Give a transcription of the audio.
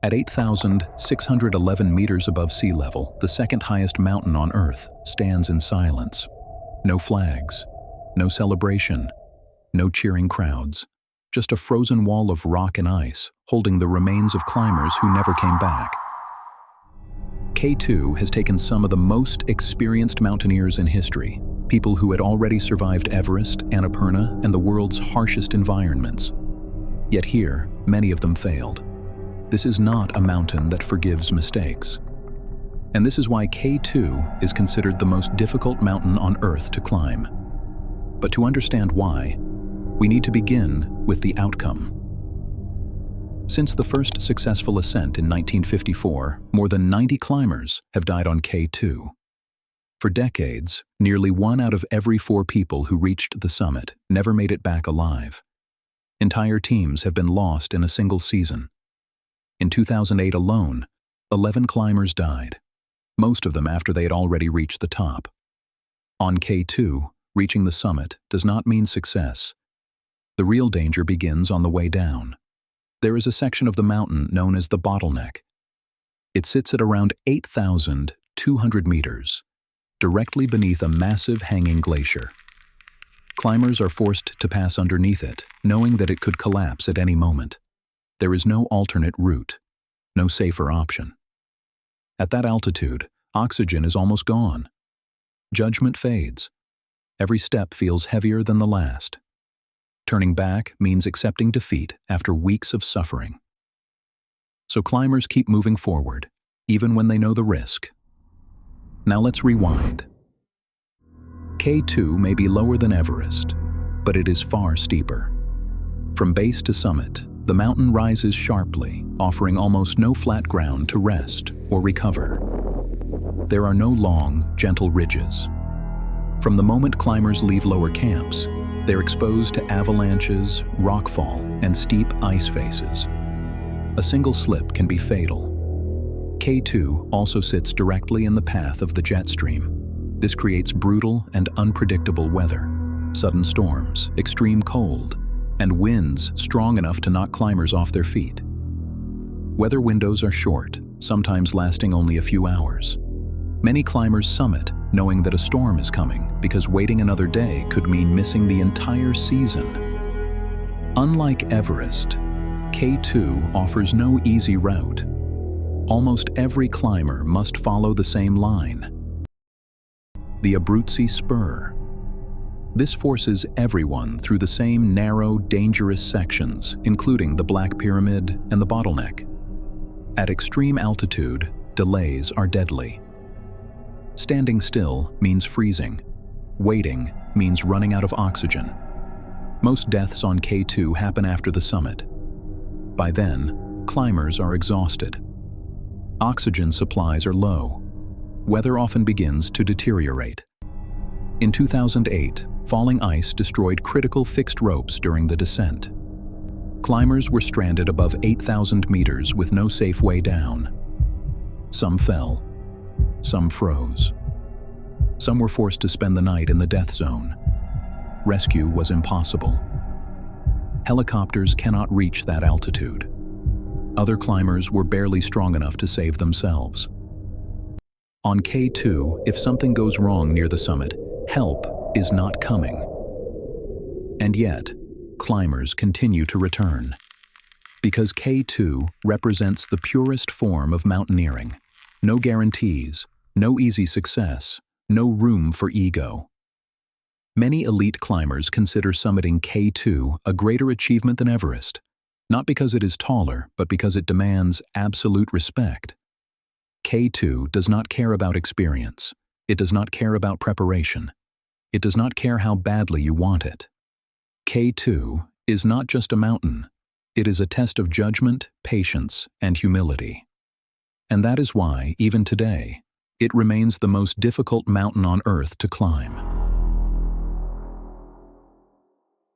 At 8,611 meters above sea level, the second highest mountain on Earth stands in silence. No flags, no celebration, no cheering crowds, just a frozen wall of rock and ice holding the remains of climbers who never came back. K2 has taken some of the most experienced mountaineers in history, people who had already survived Everest, Annapurna, and the world's harshest environments. Yet here, many of them failed. This is not a mountain that forgives mistakes. And this is why K2 is considered the most difficult mountain on Earth to climb. But to understand why, we need to begin with the outcome. Since the first successful ascent in 1954, more than 90 climbers have died on K2. For decades, nearly 1 out of every 4 people who reached the summit never made it back alive. Entire teams have been lost in a single season. In 2008 alone, 11 climbers died, most of them after they had already reached the top. On K2, reaching the summit does not mean success. The real danger begins on the way down. There is a section of the mountain known as the Bottleneck. It sits at around 8,200 meters, directly beneath a massive hanging glacier. Climbers are forced to pass underneath it, knowing that it could collapse at any moment. There is no alternate route, no safer option. At that altitude, oxygen is almost gone. Judgment fades. Every step feels heavier than the last. Turning back means accepting defeat after weeks of suffering. So climbers keep moving forward, even when they know the risk. Now let's rewind. K2 may be lower than Everest, but it is far steeper. From base to summit, the mountain rises sharply, offering almost no flat ground to rest or recover. There are no long, gentle ridges. From the moment climbers leave lower camps, they're exposed to avalanches, rockfall, and steep ice faces. A single slip can be fatal. K2 also sits directly in the path of the jet stream. This creates brutal and unpredictable weather, sudden storms, extreme cold, and winds strong enough to knock climbers off their feet. Weather windows are short, sometimes lasting only a few hours. Many climbers summit knowing that a storm is coming because waiting another day could mean missing the entire season. Unlike Everest, K2 offers no easy route. Almost every climber must follow the same line: the Abruzzi Spur. This forces everyone through the same narrow, dangerous sections, including the Black Pyramid and the Bottleneck. At extreme altitude, delays are deadly. Standing still means freezing. Waiting means running out of oxygen. Most deaths on K2 happen after the summit. By then, climbers are exhausted. Oxygen supplies are low. Weather often begins to deteriorate. In 2008, falling ice destroyed critical fixed ropes during the descent. Climbers were stranded above 8,000 meters with no safe way down. Some fell. Some froze. Some were forced to spend the night in the death zone. Rescue was impossible. Helicopters cannot reach that altitude. Other climbers were barely strong enough to save themselves. On K2, if something goes wrong near the summit, help is not coming. And yet, climbers continue to return. Because K2 represents the purest form of mountaineering. No guarantees, no easy success, no room for ego. Many elite climbers consider summiting K2 a greater achievement than Everest, not because it is taller, but because it demands absolute respect. K2 does not care about experience. It does not care about preparation. It does not care how badly you want it. K2 is not just a mountain. It is a test of judgment, patience, and humility. And that is why, even today, it remains the most difficult mountain on Earth to climb.